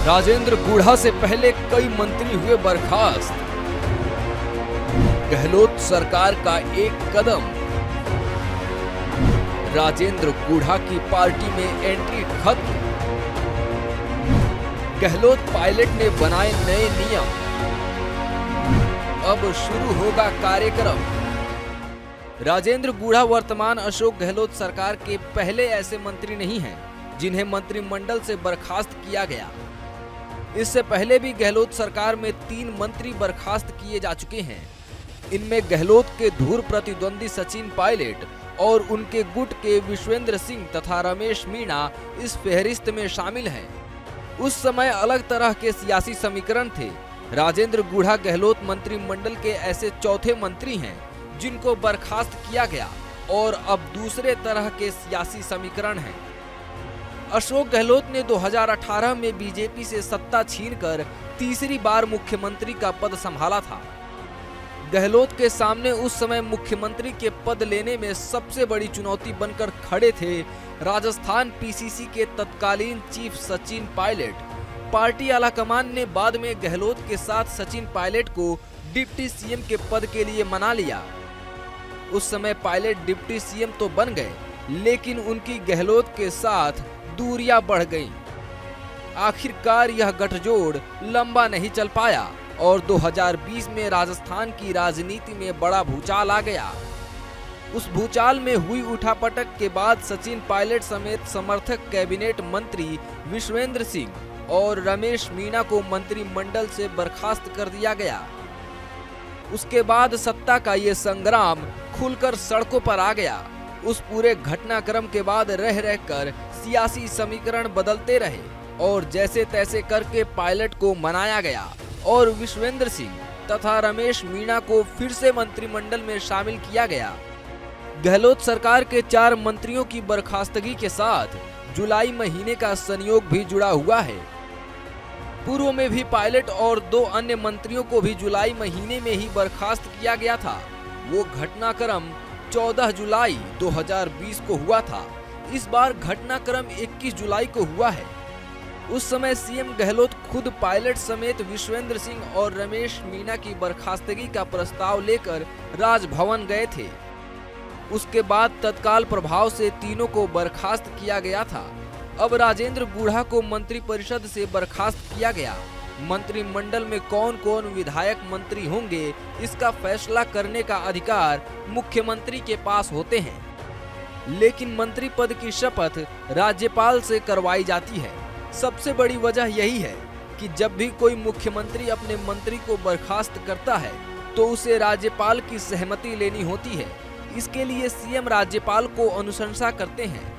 राजेंद्र गूढ़ा से पहले कई मंत्री हुए बर्खास्त। गहलोत सरकार का एक कदम। राजेंद्र गूढ़ा की पार्टी में एंट्री खत्म। गहलोत पायलट ने बनाए नए नियम। अब शुरू होगा कार्यक्रम। राजेंद्र गूढ़ा वर्तमान अशोक गहलोत सरकार के पहले ऐसे मंत्री नहीं हैं जिन्हें मंत्रिमंडल से बर्खास्त किया गया। इससे पहले भी गहलोत सरकार में 3 मंत्री बर्खास्त किए जा चुके हैं। इनमें गहलोत के धुर प्रतिद्वंदी सचिन पायलट और उनके गुट के विश्वेंद्र सिंह तथा रमेश मीणा इस फहरिस्त में शामिल हैं। उस समय अलग तरह के सियासी समीकरण थे। राजेंद्र गूढ़ा गहलोत मंत्रिमंडल के ऐसे चौथे मंत्री हैं जिनको बर्खास्त किया गया और अब दूसरे तरह के सियासी समीकरण हैं। अशोक गहलोत ने 2018 में बीजेपी से सत्ता छीनकर तीसरी बार मुख्यमंत्री का पद संभाला था। गहलोत के सामने उस समय मुख्यमंत्री के पद लेने में सबसे बड़ी चुनौती बनकर खड़े थे राजस्थान पीसीसी के तत्कालीन चीफ सचिन पायलट। पार्टी आलाकमान ने बाद में गहलोत के साथ सचिन पायलट को डिप्टी सीएम के पद के लिए मना लिया। उस समय पायलट डिप्टी सीएम तो बन गए, लेकिन उनकी गहलोत के साथ दूरियां बढ़ गईं। आखिरकार यह गठजोड़ लंबा नहीं चल पाया और 2020 में राजस्थान की राजनीति में बड़ा भूचाल आ गया। उस भूचाल में हुई उठापटक के बाद सचिन पायलट समेत समर्थक कैबिनेट मंत्री विश्वेंद्र सिंह और रमेश मीणा को मंत्रिमंडल से बर्खास्त कर दिया गया। उसके बाद सत्ता का ये संग्राम खुलकर सड़कों पर आ गया। उस पूरे घटनाक्रम के बाद रह रहकर सियासी समीकरण बदलते रहे और जैसे तैसे करके पायलट को मनाया गया और विश्वेंद्र सिंह तथा रमेश मीणा को फिर से मंत्रिमंडल में शामिल किया गया। गहलोत सरकार के 4 मंत्रियों की बर्खास्तगी के साथ जुलाई महीने का संयोग भी जुड़ा हुआ है। पूर्व में भी पायलट और 2 अन्य मंत्रियों को भी जुलाई महीने में ही बर्खास्त किया गया था। वो घटनाक्रम 14 जुलाई 2020 को हुआ था। इस बार घटनाक्रम 21 जुलाई को हुआ है। उस समय सीएम गहलोत खुद पायलट समेत विश्वेंद्र सिंह और रमेश मीणा की बर्खास्तगी का प्रस्ताव लेकर राजभवन गए थे। उसके बाद तत्काल प्रभाव से तीनों को बर्खास्त किया गया था। अब राजेंद्र गूढ़ा को मंत्रिपरिषद से बर्खास्त किया गया। मंत्रिमंडल में कौन कौन विधायक मंत्री होंगे, इसका फैसला करने का अधिकार मुख्यमंत्री के पास होते हैं, लेकिन मंत्री पद की शपथ राज्यपाल से करवाई जाती है। सबसे बड़ी वजह यही है कि जब भी कोई मुख्यमंत्री अपने मंत्री को बर्खास्त करता है तो उसे राज्यपाल की सहमति लेनी होती है। इसके लिए सीएम राज्यपाल को अनुशंसा करते हैं।